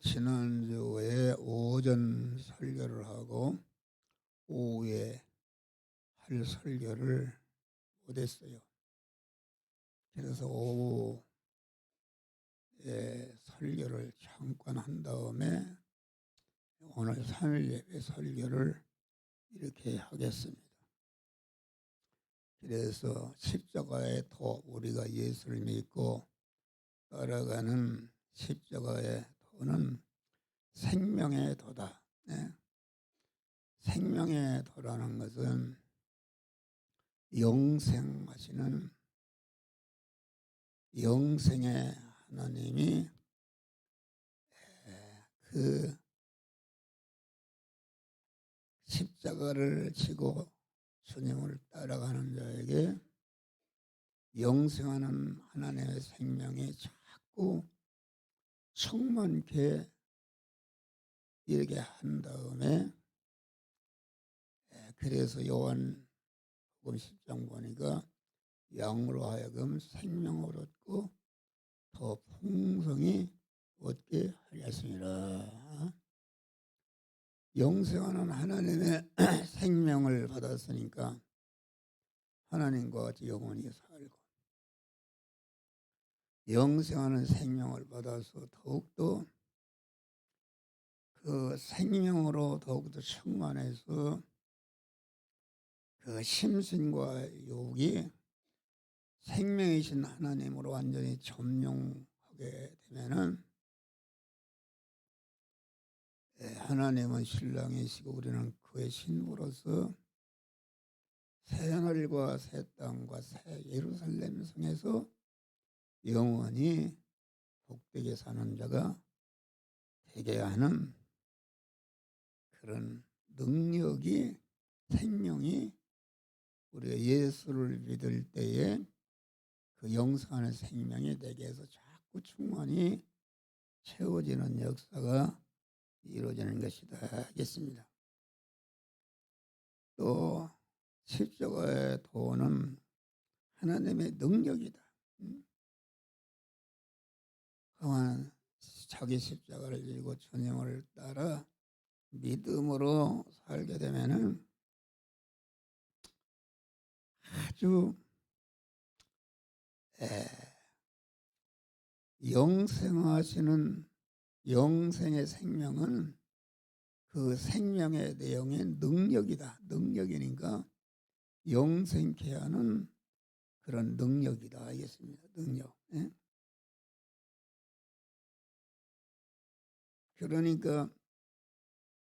지난주에 오전 설교를 하고 오후에 할 설교를 못했어요. 그래서 오후에 설교를 잠깐 한 다음에 오늘 3일 예배 설교를 이렇게 하겠습니다. 그래서 십자가의 도, 우리가 예수를 믿고 따라가는 십자가의 도는 생명의 도다. 네? 생명의 도라는 것은 영생하시는 영생의 하나님이 그 십자가를 지고 주님을 따라가는 자에게 영생하는 하나님의 생명이 자꾸 충만케 이렇게 한 다음에 그래서 요한복음 10장 보니까 영으로 하여금 생명을 얻고 더 풍성히 얻게 하였습니다. 영생하는 하나님의 생명을 받았으니까 하나님과 같이 영원히 살고 영생하는 생명을 받아서 더욱더 그 생명으로 더욱더 충만해서 그 심신과 육이 생명이신 하나님으로 완전히 점령하게 되면은 하나님은 신랑이시고 우리는 그의 신부로서 새하늘과 새 땅과 새 예루살렘 성에서 영원히 복되게 사는 자가 되게 하는 그런 능력이 생명이 우리가 예수를 믿을 때에 그 영생하는 생명이 내게서 자꾸 충만히 채워지는 역사가 이루어지는 것이다 하겠습니다. 또 십자가의 도는 하나님의 능력이다. 그만 자기 십자가를 지고 주님을 따라 믿음으로 살게 되면은 아주 영생하시는 영생의 생명은 그 생명의 내용의 능력이다. 능력이니까 영생케 하는 그런 능력이다 하겠습니다. 능력. 예? 그러니까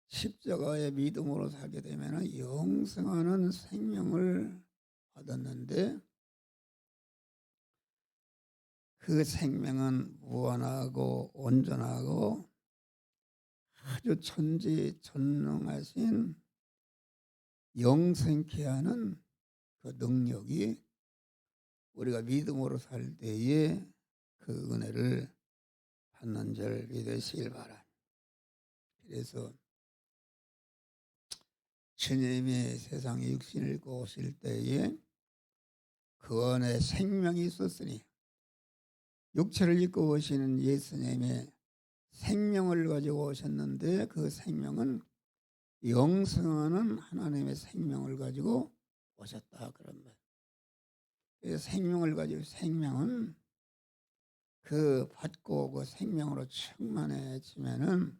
십자가의 믿음으로 살게 되면 영생하는 생명을 받았는데 그 생명은 무한하고 온전하고 아주 천지전능하신 영생케 하는 그 능력이 우리가 믿음으로 살 때에 그 은혜를 받는 줄 믿으시길 바랍니다. 그래서 주님이 세상에 육신을 입고 오실 때에 그 안에 생명이 있었으니 육체를 입고 오시는 예수님의 생명을 가지고 오셨는데 그 생명은 영생하는 하나님의 생명을 가지고 오셨다 그런 말. 그 생명을 가지고 생명은 그 받고 그 생명으로 충만해지면은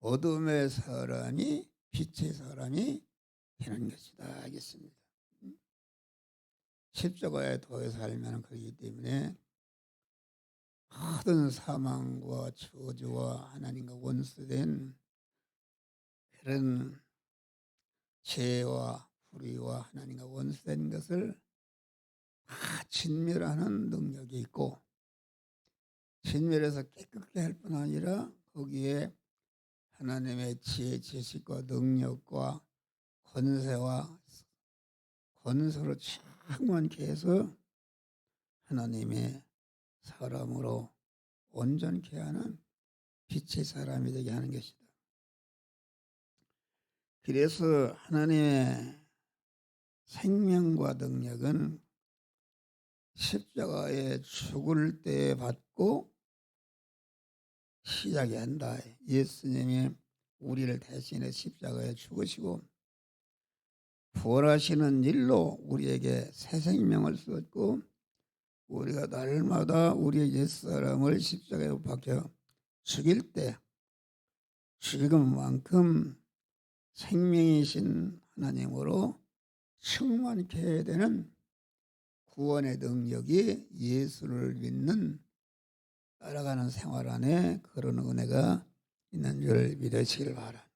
어둠의 사람이 빛의 사람이 되는 것이다 하겠습니다. 십자가에 도에 살면 그렇기 때문에 모든 사망과 저주와 하나님과 원수된 그런 죄와 불의와 하나님과 원수된 것을 다 진멸하는 능력이 있고 진멸해서 깨끗게 할 뿐 아니라 거기에 하나님의 지혜, 지식과 능력과 권세와 권세로 충만케 해서 하나님의 사람으로 온전케 하는 빛의 사람이 되게 하는 것이다. 그래서 하나님의 생명과 능력은 십자가에 죽을 때 받고 시작이 한다. 예수님이 우리를 대신해 십자가에 죽으시고 부활하시는 일로 우리에게 새 생명을 주었고 우리가 날마다 우리의 옛사람을 십자가에 못 박혀 죽일 때 지금만큼 생명이신 하나님으로 충만케 되는 구원의 능력이 예수를 믿는 따라가는 생활 안에 그런 은혜가 있는 줄 믿으시길 바랍니다.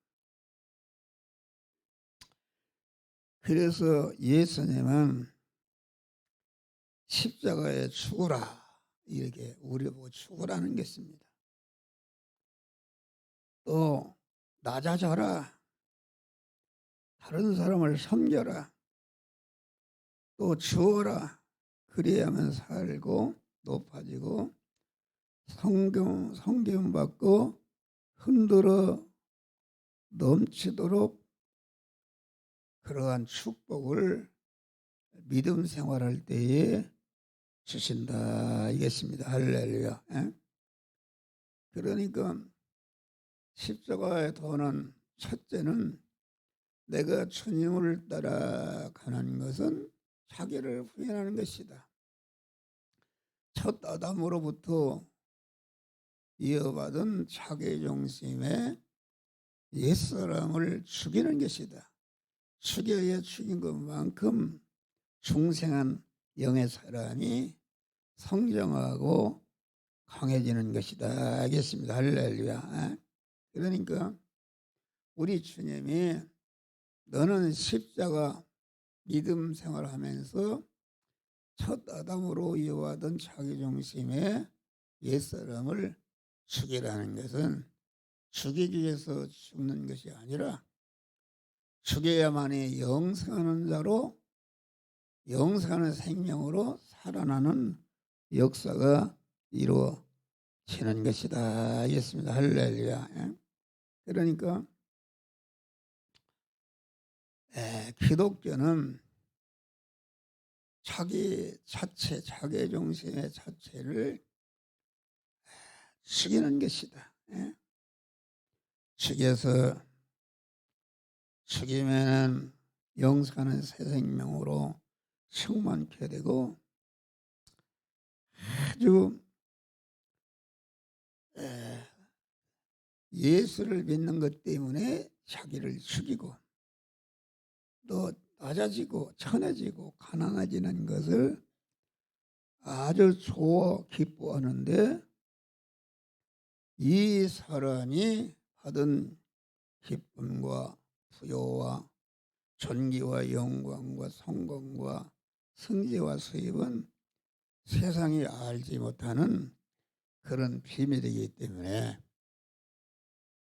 그래서 예수님은 십자가에 죽으라 이렇게 우리 보고 죽으라는 것입니다. 또 낮아져라, 다른 사람을 섬겨라, 또 주어라. 그래야만 살고 높아지고 성경 받고 흔들어 넘치도록 그러한 축복을 믿음 생활할 때에 주신다 이겠습니다. 할렐루야. 그러니까 십자가에 도는 첫째는 내가 주님을 따라가는 것은 자기를 부인하는 것이다. 첫 아담으로부터 이어받은 자기중심의 옛사람을 죽이는 것이다. 죽여야 죽인 것만큼 중생한 영의 사람이 성장하고 강해지는 것이다 알겠습니다. 할렐루야. 그러니까 우리 주님이 너는 십자가 믿음 생활하면서 첫 아담으로 이어받은 자기중심의 옛사람을 죽이라는 것은 죽이기 위해서 죽는 것이 아니라 죽여야만이 영생하는 자로 영생하는 생명으로 살아나는 역사가 이루어지는 것이다 알겠습니다. 할렐루야. 그러니까 기독교는 자기 자체, 자기 중심의 자체를 죽이는 것이다. 죽여서 죽이면 영생하는 새 생명으로 충만케 되고 아주 예수를 믿는 것 때문에 자기를 죽이고 또 낮아지고 천해지고 가난해지는 것을 아주 좋아 기뻐하는데 이 사람이 받은 기쁨과 부요와 존귀와 영광과 성공과 승리와 수입은 세상이 알지 못하는 그런 비밀이기 때문에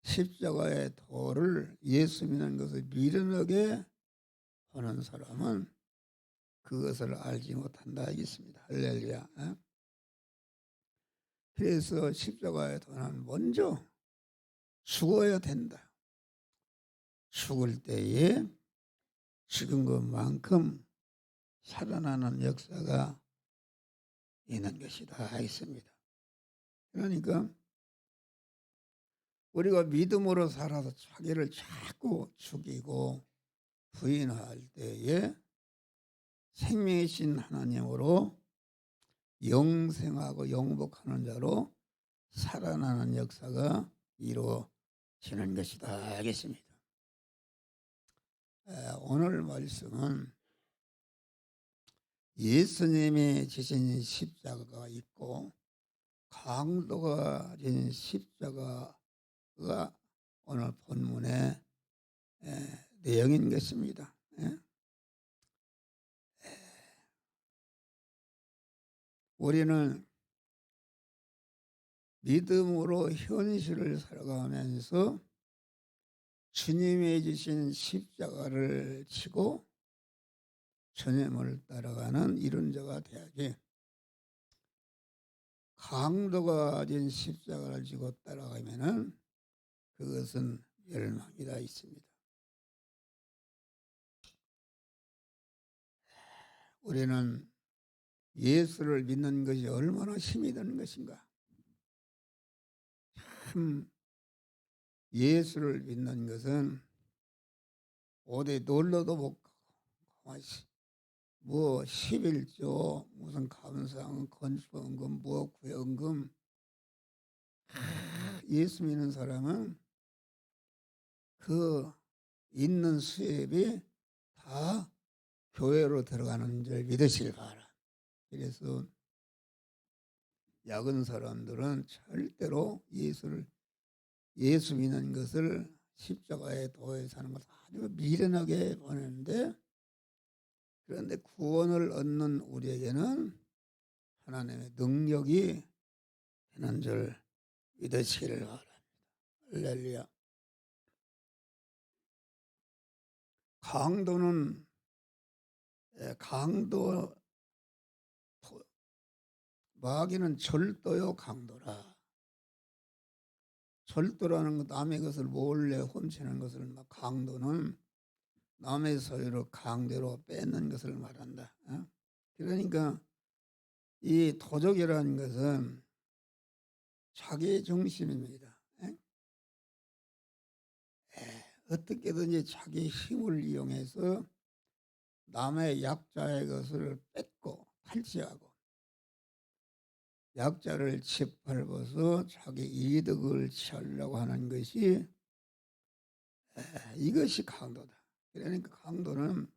십자가의 도를 예수 믿는 것을 미련하게 하는 사람은 그것을 알지 못한다 하겠습니다. 할렐루야. 그래서 십자가의 도는 먼저 죽어야 된다. 죽을 때에 죽은 것만큼 살아나는 역사가 있는 것이다 하겠습니다. 그러니까 우리가 믿음으로 살아서 자기를 자꾸 죽이고 부인할 때에 생명이신 하나님으로 영생하고 영복하는 자로 살아나는 역사가 이루어지는 것이다 하겠습니다. 오늘 말씀은 예수님이 지신 십자가가 있고 강도가 지신 십자가가 오늘 본문의 내용인 것입니다. 우리는 믿음으로 현실을 살아가면서 주님이 지신 십자가를 지고 주님을 따라가는 이런 자가 되야지 강도가 진 십자가를 지고 따라가면은 그것은 멸망이다 있습니다. 우리는 예수를 믿는 것이 얼마나 힘이 드는 것인가. 참 예수를 믿는 것은 어디 놀러도 못 가고 뭐 11조 무슨 감사금 건축원금 뭐 구역금 예수 믿는 사람은 그 있는 수입이 다 교회로 들어가는 줄 믿으시길 바라. 그래서 야근 사람들은 절대로 예수 믿는 것을 십자가에 도에 사는 것을 아주 미련하게 보내는데, 그런데 구원을 얻는 우리에게는 하나님의 능력이 되는 줄 믿으시기를 바랍니다. 할렐루야. 강도는 강도 마귀는 절도요 강도라. 절도라는 것, 남의 것을 몰래 훔치는 것을 강도는 남의 소유로 강제로 뺏는 것을 말한다. 그러니까 이 도적이라는 것은 자기 중심입니다. 어떻게든지 자기 힘을 이용해서 남의 약자의 것을 뺏고 탈취하고 약자를 짓밟아서 자기 이득을 취하려고 하는 것이 이것이 강도다. 그러니까 강도는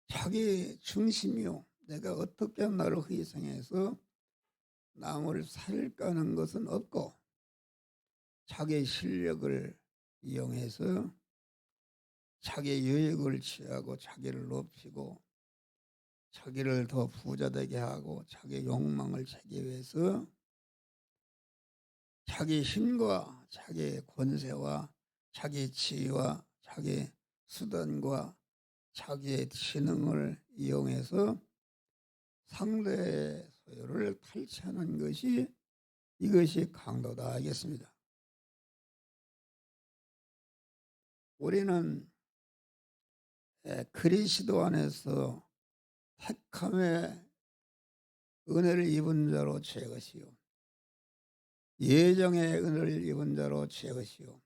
자기 중심이요. 내가 어떻게 나를 희생해서 남을 살릴까 하는 것은 없고 자기 실력을 이용해서 자기 유익을 취하고 자기를 높이고 자기를 더 부자되게 하고 자기 욕망을 채기 위해서 자기 힘과 자기 권세와 자기 지위와 자기 수단과 자기의 지능을 이용해서 상대의 소유를 탈취하는 것이 이것이 강도다 하겠습니다. 우리는 그리스도 안에서 택함의 은혜를 입은 자로 죄것이요 예정의 은혜를 입은 자로 죄것이요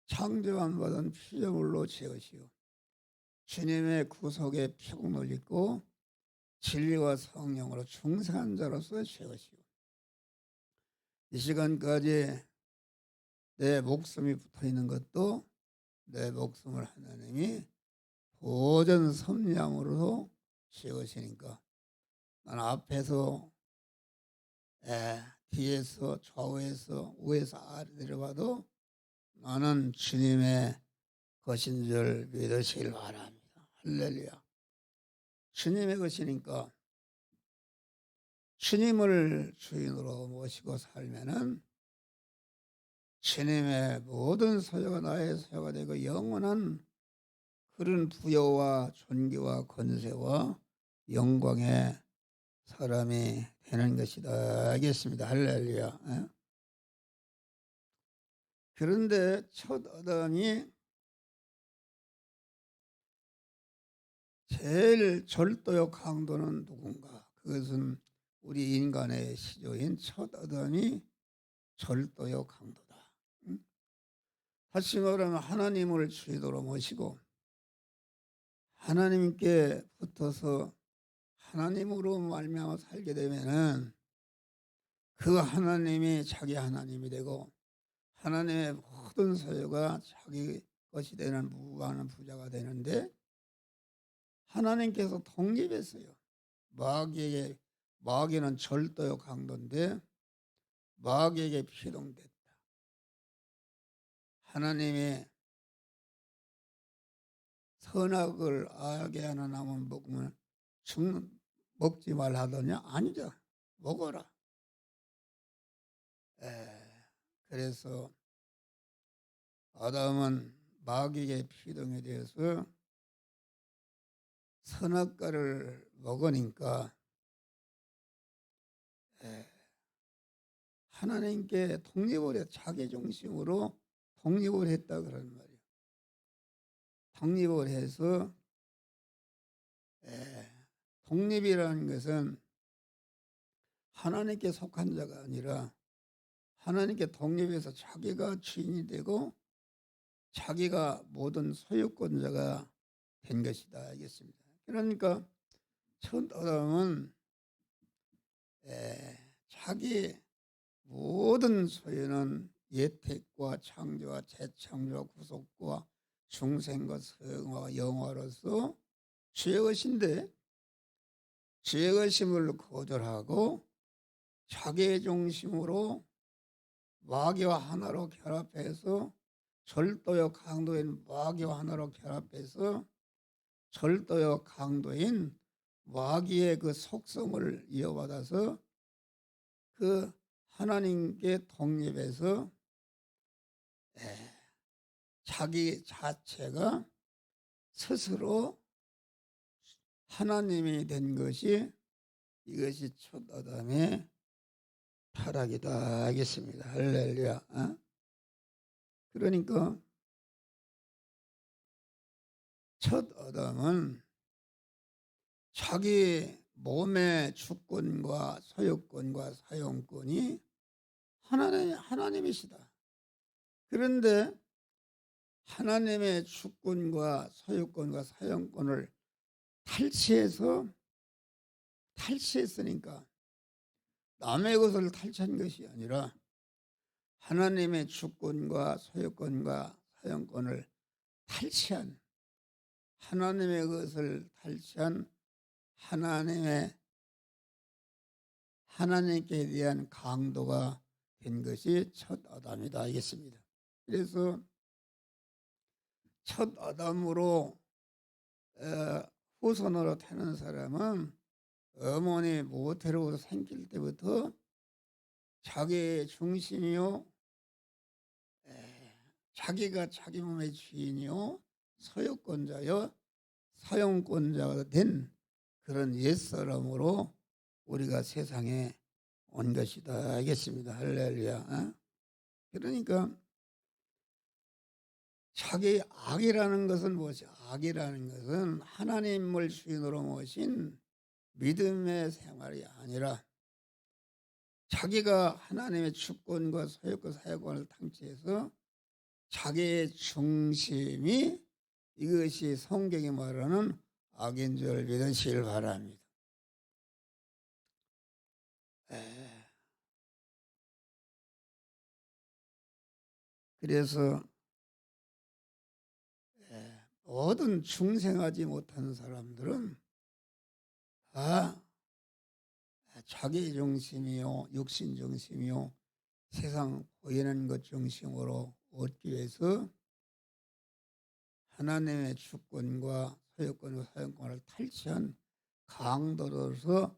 창조함 받은 피조물로 죄것이요 주님의 구속의 표공을 입고 진리와 성령으로 중생한 자로서 죄것이요 이 시간까지 내 목숨이 붙어있는 것도 내 목숨을 하나님이 보전 섭량으로 죄것이니까 난 앞에서 뒤에서 좌우에서 위에서 아래 내려봐도 나는 주님의 것인 줄 믿으시길 바랍니다. 할렐루야. 주님의 것이니까 주님을 주인으로 모시고 살면은 주님의 모든 소유가 나의 소유가 되고 영원한 그런 부여와 존귀와 권세와 영광의 사람이 되는 것이다 하겠습니다. 할렐루야. 그런데 첫 아담이 제일 절도요 강도는 누군가? 그것은 우리 인간의 시조인 첫 아담이 절도요 강도다. 다시 말하면 하나님을 주인으로 모시고 하나님께 붙어서 하나님으로 말미암아 살게 되면은 그 하나님이 자기 하나님이 되고 하나님의 모든 소유가 자기 것이 되는 무한한 부자가 되는데 하나님께서 독립했어요. 마귀는 절도요 강도인데 마귀에게 피동됐다. 하나님의 선악을 알게 하는 나무 먹으면 먹지 말라 하더냐? 아니죠. 먹어라. 그래서 아담은 마귀에게 피동이 되어서 선악과를 먹으니까 하나님께 독립을 해 자기 중심으로 독립을 했다 그런 말이에요. 독립을 해서 독립이라는 것은 하나님께 속한 자가 아니라 하나님께 독립해서 자기가 주인이 되고 자기가 모든 소유권자가 된 것이다 알겠습니다. 그러니까 첫 아담은 자기 모든 소유는 예택과 창조와 재창조와 구속과 중생과 성화와 영화로서 주의 것인데 주의 것임을 거절하고 자기의 중심으로 마귀와 하나로 결합해서 절도요 강도인 마귀와 하나로 결합해서 절도요 강도인 마귀의 그 속성을 이어받아서 그 하나님께 독립해서 자기 자체가 스스로 하나님이 된 것이 이것이 첫 아담의 타락이다 하겠습니다. 할렐루야. 그러니까 첫 아담은 자기 몸의 주권과 소유권과 사용권이 하나님이시다. 그런데 하나님의 주권과 소유권과 사용권을 탈취했으니까 남의 것을 탈취한 것이 아니라 하나님의 주권과 소유권과 사용권을 탈취한 하나님의 것을 탈취한 하나님께 대한 강도가 된 것이 첫 아담이다 알겠습니다. 그래서 첫 아담으로 후손으로 태어난 사람은 어머니 모태로 생길 때부터 자기의 중심이요 자기가 자기 몸의 주인이요 소유권자요 사용권자가 된 그런 옛사람으로 우리가 세상에 온 것이다 알겠습니다. 할렐루야. 그러니까 자기 악이라는 것은 무엇이? 악이라는 것은 하나님을 주인으로 모신 믿음의 생활이 아니라 자기가 하나님의 주권과 소유권 사용권을 탕취해서 자기의 중심이 이것이 성경이 말하는 악인 줄 믿으시길 바랍니다. 그래서 모든 중생하지 못하는 사람들은 다 자기 중심이요 육신 중심이요 세상 보이는 것 중심으로 얻기 위해서 하나님의 주권과 소유권과 사용권을 탈취한 강도로서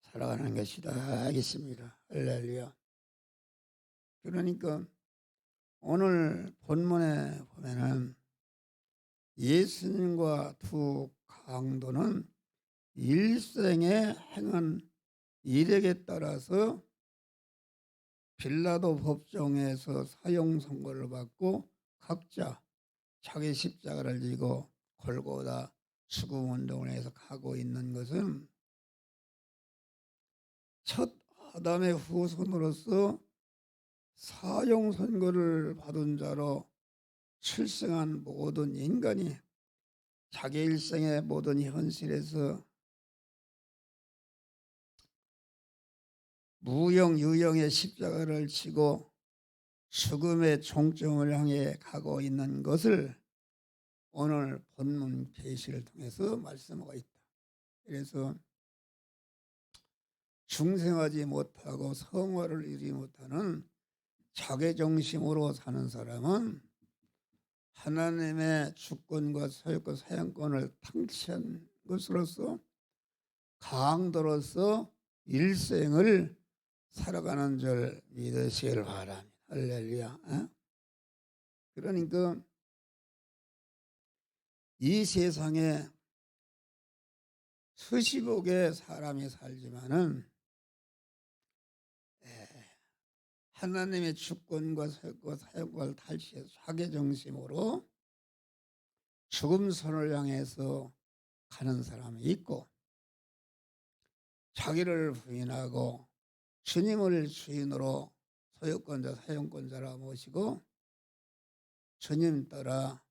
살아가는 것이다 하겠습니다. 할렐루야. 그러니까 오늘 본문에 보면은 예수님과 두 강도는 일생에 행한 일액에 따라서 빌라도 법정에서 사형 선고를 받고 각자 자기 십자가를 지고 골고다 죽음 운동을 해서 가고 있는 것은 첫 아담의 후손으로서 사형 선고를 받은 자로 출생한 모든 인간이 자기 일생의 모든 현실에서 무형 유형의 십자가를 지고 죽음의 종점을 향해 가고 있는 것을 오늘 본문 계시를 통해서 말씀하고 있다. 그래서 중생하지 못하고 성화를 이루지 못하는 자기중심으로 사는 사람은 하나님의 주권과 소유권 사용권을 탕취한 것으로서 강도로서 일생을 살아가는 줄 믿으시길 바랍니다. 할렐루야. 그러니까 이 세상에 수십억의 사람이 살지만은 하나님의 주권과 사용권을 탈취해서 자기 중심으로 죽음선을 향해서 가는 사람이 있고 자기를 부인하고 주님을 주인으로 소유권자, 사용권자라 모시고 주님 따라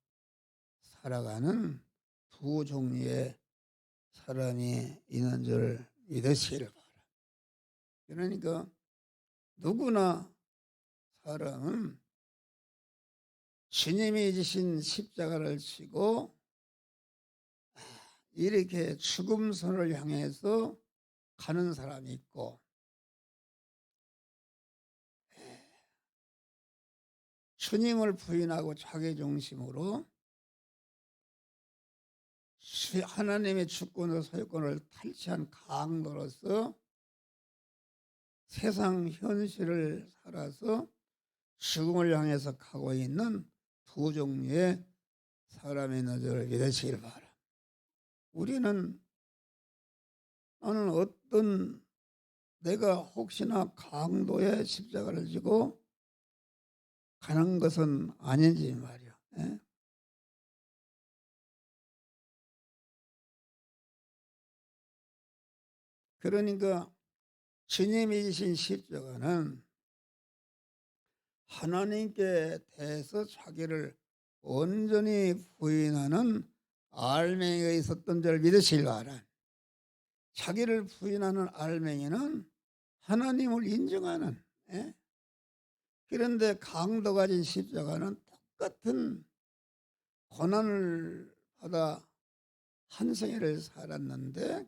살아가는 두 종류의 사람이 있는 줄 믿으시기를 바랍니다. 그러니까 누구나 사람은 주님이 지신 십자가를 지고 이렇게 죽음선을 향해서 가는 사람이 있고, 주님을 부인하고 자기 중심으로 하나님의 주권과 소유권을 탈취한 강도로서 세상 현실을 살아서 죽음을 향해서 가고 있는 두 종류의 사람이 있는 줄 믿으시길 바랍니다. 우리는 나는 어떤 내가 혹시나 강도의 십자가를 지고 가는 것은 아닌지 말이야. 예? 그러니까 주님이 지신 십자가는 하나님께 대해서 자기를 온전히 부인하는 알맹이가 있었던 줄 믿으시길 바랍니다. 자기를 부인하는 알맹이는 하나님을 인정하는, 예? 그런데 강도 가진 십자가는 똑같은 고난을 받아 한 생애를 살았는데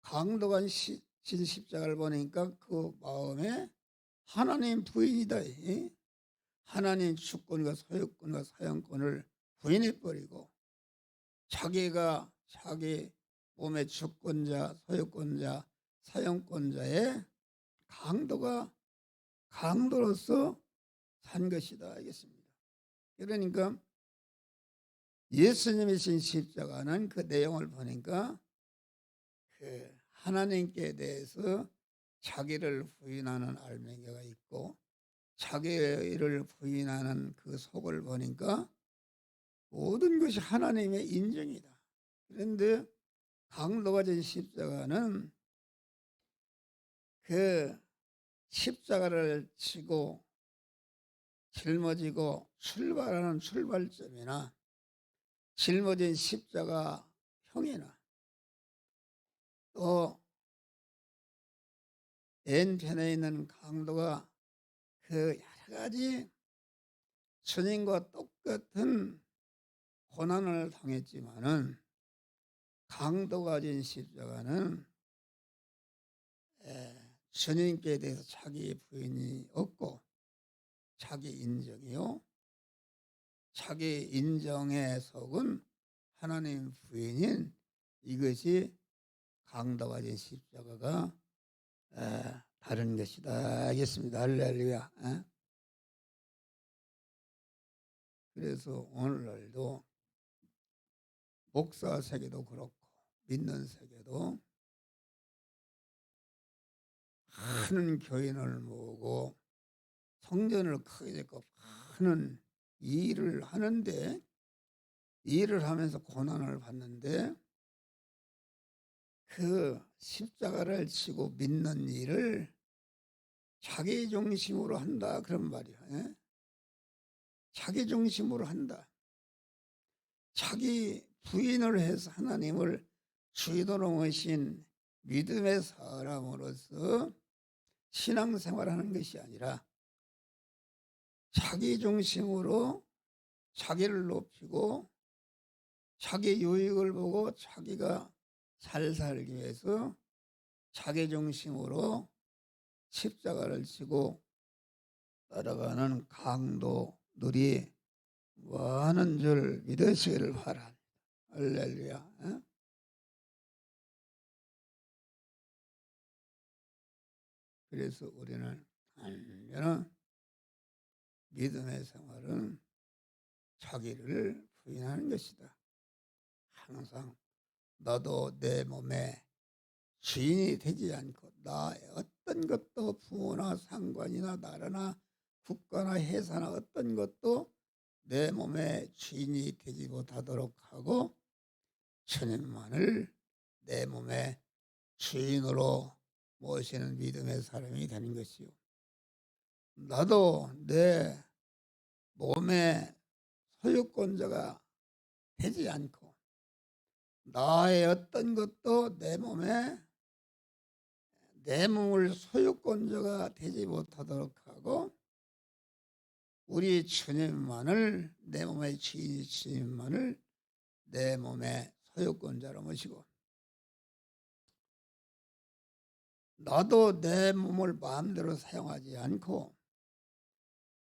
강도가 진 십자가를 보니까 그 마음에 하나님 부인이다. 예? 하나님 주권과 소유권과 사용권을 부인해버리고 자기가 자기 몸의 주권자, 소유권자, 사용권자의 강도로서 산 것이다 알겠습니다. 그러니까 예수님이 진 십자가는 그 내용을 보니까 그 하나님께 대해서 자기를 부인하는 알맹이가 있고 자기를 부인하는 그 속을 보니까 모든 것이 하나님의 인정이다. 그런데 강도가 진 십자가는 그 십자가를 지고 짊어지고 출발하는 출발점이나 짊어진 십자가 형이나 또 왼편에 있는 강도가 그 여러 가지 주님과 똑같은 고난을 당했지만은 강도가 진 십자가는 주님께 대해서 자기 부인이 없고 자기 인정이요. 자기 인정의 속은 하나님 부인인 이것이 강도가 진 십자가가 다른 것이다 알겠습니다. 할렐루야. 그래서 오늘날도 목사 세계도 그렇고 믿는 세계도 많은 교인을 모으고 성전을 크게 짓고 많은 일을 하는데 일을 하면서 고난을 받는데 그 십자가를 지고 믿는 일을 자기 중심으로 한다 그런 말이야. 예? 자기 중심으로 한다. 자기 부인을 해서 하나님을 주의도로 모신 믿음의 사람으로서 신앙생활하는 것이 아니라 자기 중심으로 자기를 높이고 자기 유익을 보고 자기가 잘 살기 위해서 자기 중심으로 십자가를 지고 따라가는 강도들이 많은 줄 믿으시기를 바랍니다. 할렐루야. 그래서 우리는 언제나 믿음의 생활은 자기를 부인하는 것이다. 항상 너도 내 몸에 주인이 되지 않고 나의 어떤 것도 부모나 상관이나 나라나 국가나 회사나 어떤 것도 내 몸에 주인이 되지 못하도록 하고 주님만을 내 몸의 주인으로 모시는 믿음의 사람이 되는 것이요. 나도 내 몸의 소유권자가 되지 않고 나의 어떤 것도 내 몸을 소유권자가 되지 못하도록 하고 우리 주님만을 내 몸의 주인 주님만을 내 몸의 소유권자로 모시고 나도 내 몸을 마음대로 사용하지 않고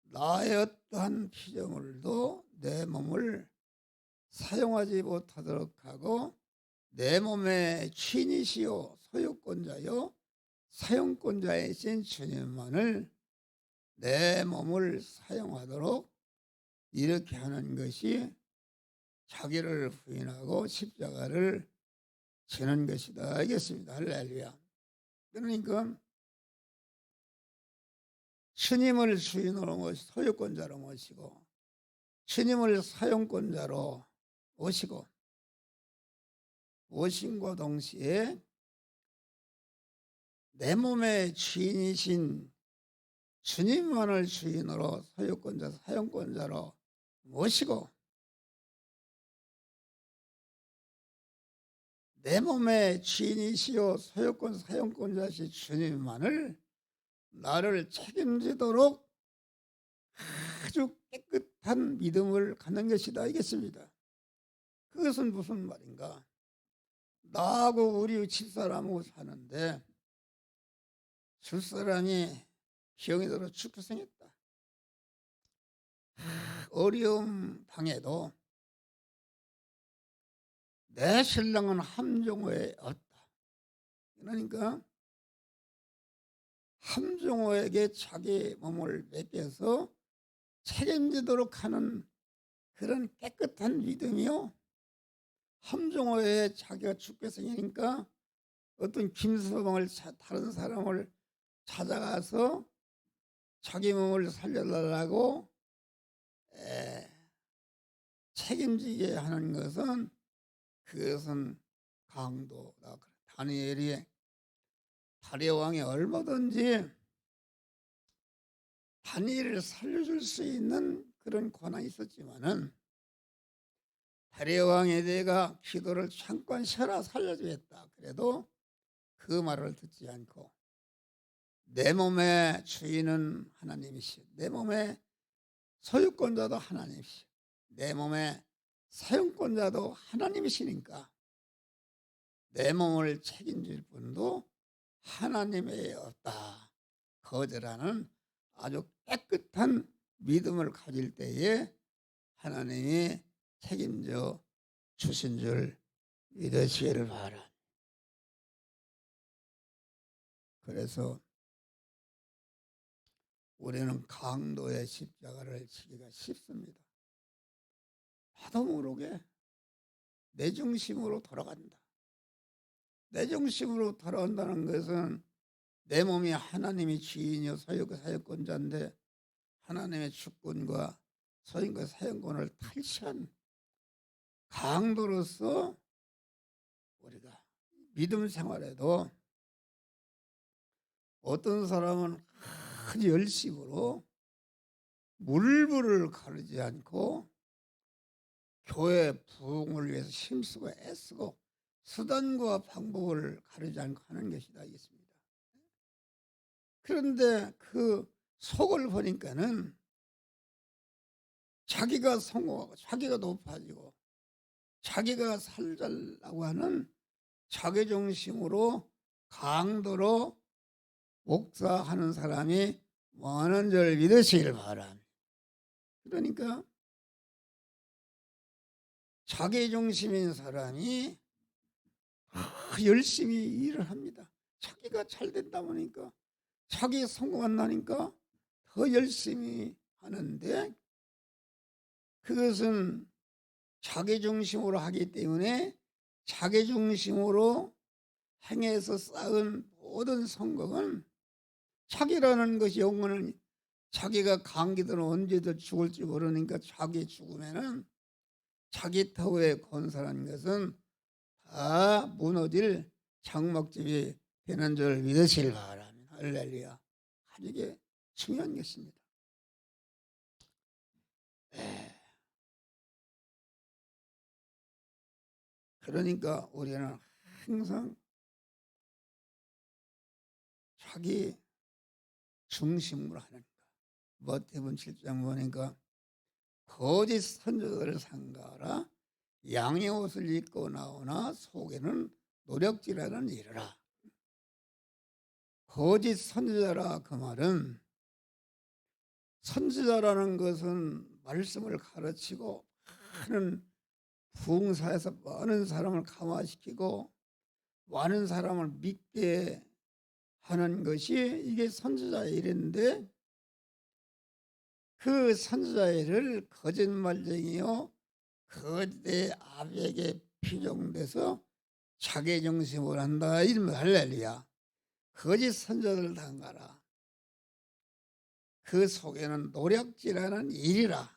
나의 어떠한 피조물도 내 몸을 사용하지 못하도록 하고 내 몸의 주인이시요 소유권자요 사용권자이신 주님만을 내 몸을 사용하도록 이렇게 하는 것이 자기를 부인하고 십자가를 지는 것이다 알겠습니다. 할렐루야. 그러니까 주님을 주인으로 모시고 소유권자로 모시고 주님을 사용권자로 모시고 모심과 동시에 내 몸의 주인이신 주님만을 주인으로 소유권자 사용권자로 모시고 내 몸의 주인이시요 소유권 사용권자이신 주님만을 나를 책임지도록 아주 깨끗한 믿음을 갖는 것이다 알겠습니다. 그것은 무슨 말인가? 나하고 우리 집사람하고 사는데 집사람이 병이 들어 죽게 생겼다. 어려움 당해도 내 신랑은 함정호에 없다. 그러니까 함정호에게 자기 몸을 맡겨서 책임지도록 하는 그런 깨끗한 믿음이요. 함정호에 자기가 죽게 생기니까 어떤 김서방을 다른 사람을 찾아가서 자기 몸을 살려달라고 책임지게 하는 것은 그것은 강도다. 다니엘이 다리아 왕이 얼마든지 다니엘을 살려줄 수 있는 그런 권한이 있었지만은 다리아 왕에 대해가 기도를 잠깐 쉬어라 살려주겠다. 그래도 그 말을 듣지 않고 내 몸의 주인은 하나님이시오. 내 몸의 소유권자도 하나님이시오. 내 몸의 사용권자도 하나님이시니까 내 몸을 책임질 분도 하나님이 없다. 거절하는 아주 깨끗한 믿음을 가질 때에 하나님이 책임져 주신 줄 믿으시기를 바라. 그래서 우리는 강도의 십자가를 지기가 쉽습니다. 나도 모르게 내 중심으로 돌아간다. 내 중심으로 돌아온다는 것은 내 몸이 하나님의 주인이요 사용권자인데 하나님의 주권과 소유권과 사용권을 탈취한 강도로서 우리가 믿음 생활에도 어떤 사람은 아주 열심으로 물불을 가르지 않고 교회 부흥을 위해서 힘쓰고 애쓰고 수단과 방법을 가르지 않고 하는 것이다 하겠습니다. 그런데 그 속을 보니까는 자기가 성공하고 자기가 높아지고 자기가 살자라고 하는 자기중심으로 강도로 목사하는 사람이 많은 줄 믿으시길 바랍니다. 그러니까 자기중심인 사람이 열심히 일을 합니다. 자기가 잘 된다 보니까 자기 성공한다니까 더 열심히 하는데 그것은 자기중심으로 하기 때문에 자기중심으로 행해서 쌓은 모든 성공은 자기라는 것이 영원은 자기가 감기든 언제든 죽을지 모르니까 자기 죽으면은 자기 터에 건설한 것은 다 무너질 장막집이 되는 줄 믿으시길 바랍니다. 할렐루야. 가족의 중요한 것입니다. 에, 그러니까 우리는 항상 자기 중심으로 하는 것. 마태복음 7장 보니까 거짓 선지자를 삼가라. 양의 옷을 입고 나오나 속에는 노력질하는 이르라. 거짓 선지자라 그 말은, 선지자라는 것은 말씀을 가르치고 많은 부흥사에서 많은 사람을 감화시키고 많은 사람을 믿게 하는 것이 이게 선지자의 일인데, 그 선지자의 일을 거짓말쟁이요 거대 아비에게 피종돼서 자기중심으로 한다. 이러면 할렐루야. 거짓 선지자를 당가라. 그 속에는 노력질하는 일이라.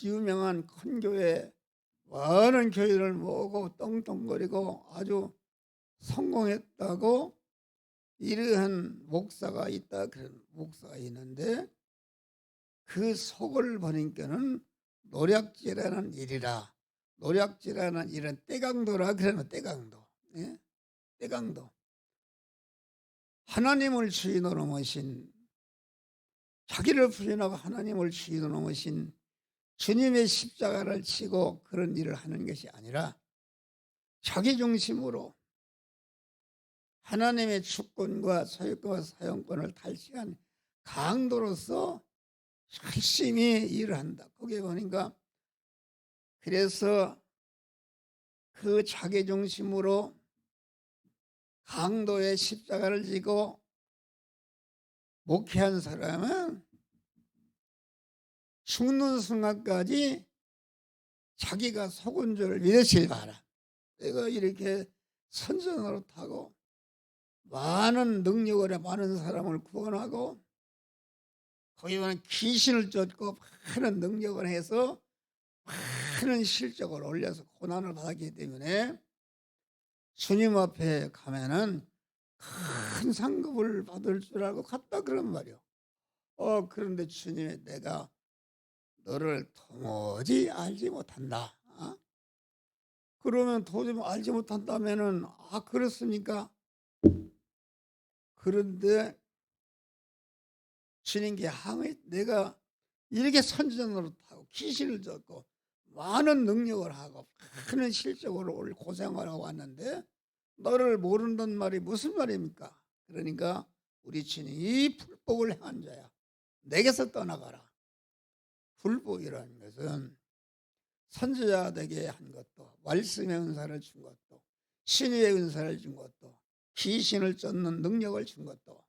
유명한 큰 교회, 많은 교회를 모으고 떵떵거리고 아주 성공했다고 이러한 목사가 있다. 그런 목사가 있는데 그 속을 보니까는 노력질하는 일이라. 노력질하는 일은 떼강도라. 그러면 떼강도. 예? 떼강도. 하나님을 주인으로 모신, 자기를 부인하고 하나님을 주인으로 모신 주님의 십자가를 치고 그런 일을 하는 것이 아니라 자기 중심으로 하나님의 주권과 소유권과 사용권을 탈취한 강도로서 열심히 일을 한다. 거기에 보니까 그래서 그 자기 중심으로 강도의 십자가를 지고 목회한 사람은 죽는 순간까지 자기가 속은 줄 믿으시기 바라. 내가 이렇게 선전으로 타고 많은 능력을 해 많은 사람을 구원하고 거기는 귀신을 쫓고 많은 능력을 해서 많은 실적을 올려서 고난을 받았기 때문에 주님 앞에 가면은 큰 상급을 받을 줄 알고 갔다 그런 말이요. 그런데 주님이 내가 너를 도무지 알지 못한다. 그러면 도저히 알지 못한다면은 그렇습니까? 그런데 주님께 항의, 내가 이렇게 선지자로 타고 귀신을 쫓고 많은 능력을 하고 많은 실적으로 올 고생을 하고 왔는데 너를 모른다는 말이 무슨 말입니까? 그러니까 우리 주님이 이 불법을 행한 자야. 내게서 떠나가라. 불법이라는 것은 선지자 되게 한 것도, 말씀의 은사를 준 것도, 신유의 은사를 준 것도, 귀신을 쫓는 능력을 준 것도,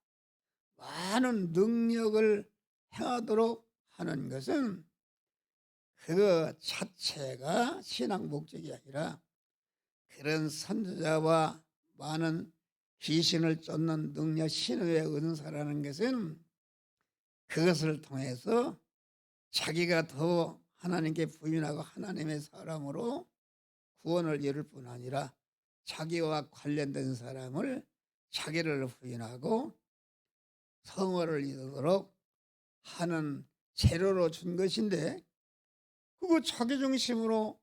많은 능력을 행하도록 하는 것은 그 자체가 신앙 목적이 아니라 그런 선지자와 많은 귀신을 쫓는 능력, 신유의 은사라는 것은 그것을 통해서 자기가 더 하나님께 부인하고 하나님의 사람으로 구원을 이룰 뿐 아니라 자기와 관련된 사람을 자기를 부인하고 성화를 이루도록 하는 재료로 준 것인데, 그거 자기 중심으로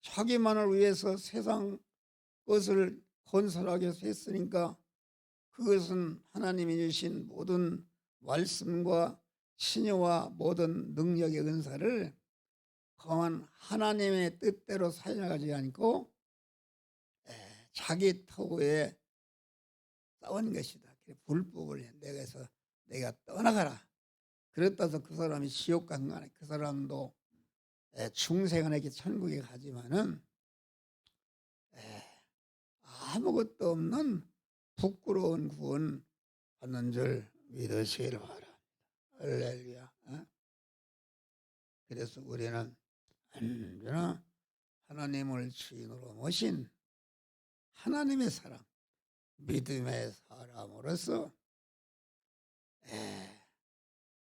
자기만을 위해서 세상 것을 건설하기 위해서 했으니까 그것은 하나님이 주신 모든 말씀과 신유와 모든 능력의 은사를 그만 하나님의 뜻대로 사용하지 않고 자기 토구에 싸운 것이다. 불법을 내가 떠나가라. 그랬다서 그 사람이 지옥 간 거 아니야. 그 사람도 중생에게 천국에 가지만은 아무것도 없는 부끄러운 구원 받는 줄 믿으시길 바랍니다. 할렐루야. 그래서 우리는 언제나 하나님을 주인으로 모신 하나님의 사람, 믿음의 사람으로서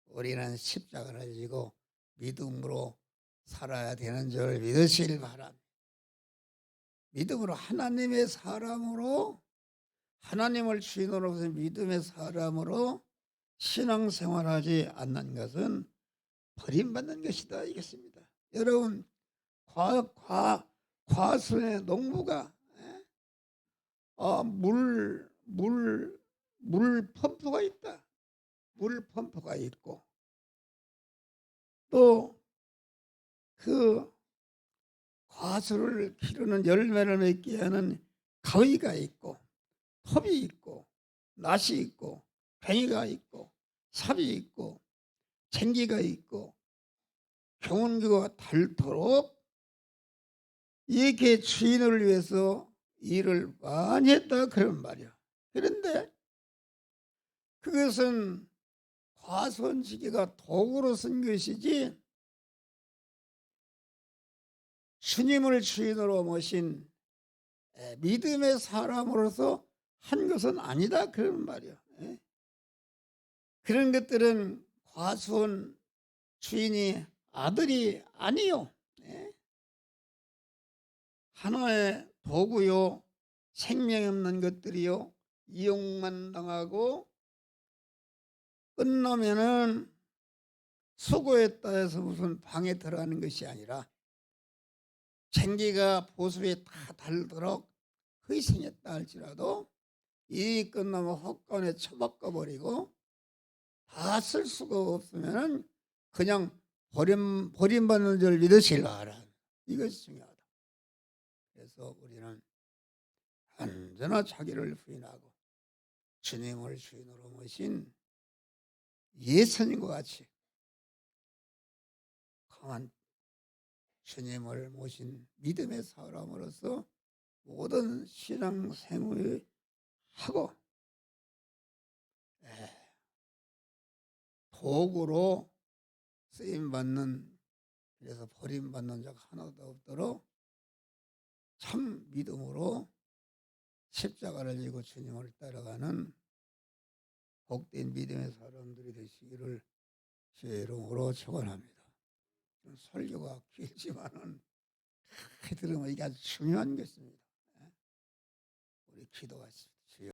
우리는 십자가를 지고 믿음으로 살아야 되는 줄 믿으시길 바랍니다. 믿음으로 하나님의 사람으로, 하나님을 주인으로 모신 믿음의 사람으로 신앙생활하지 않는 것은 버림받는 것이다 이겠습니다. 여러분 과수의 농부가 물 펌프가 있다. 물 펌프가 있고 또 그 과수를 기르는 열매를 맺게 하는 가위가 있고 톱이 있고 낫이 있고 괭이가 있고 삽이 있고 쟁기가 있고 경운기가 닳도록 이렇게 주인을 위해서 일을 많이 했다 그런 말이야. 그런데 그것은 과수원지기가 도구로 쓴 것이지 주님을 주인으로 모신 믿음의 사람으로서 한 것은 아니다 그런 말이야. 그런 것들은 과수원 주인이 아들이 아니요. 하나의 도구요. 생명 없는 것들이요. 이용만 당하고 끝나면은 수고했다 해서 무슨 방에 들어가는 것이 아니라 쟁기가 보수에 다 닳도록 희생했다 할지라도 이 끝나면 헛간에 처박아 버리고 다 쓸 수가 없으면은 그냥 버림받는 줄 믿으시라 하라. 이것이 중요하다. 그래서 우리는 언제나 자기를 부인하고 주님을 주인으로 모신 예수님과 같이 강한 주님을 모신 믿음의 사람으로서 모든 신앙 생활을 하고 도구로 쓰임받는, 그래서 버림받는 자가 하나도 없도록 참 믿음으로 십자가를 지고 주님을 따라가는 복된 믿음의 사람들이 되시기를 주의 이름으로 축원합니다. 설교가 길지만은 들으면 이게 아주 중요한 것입니다. 우리 기도하십시오.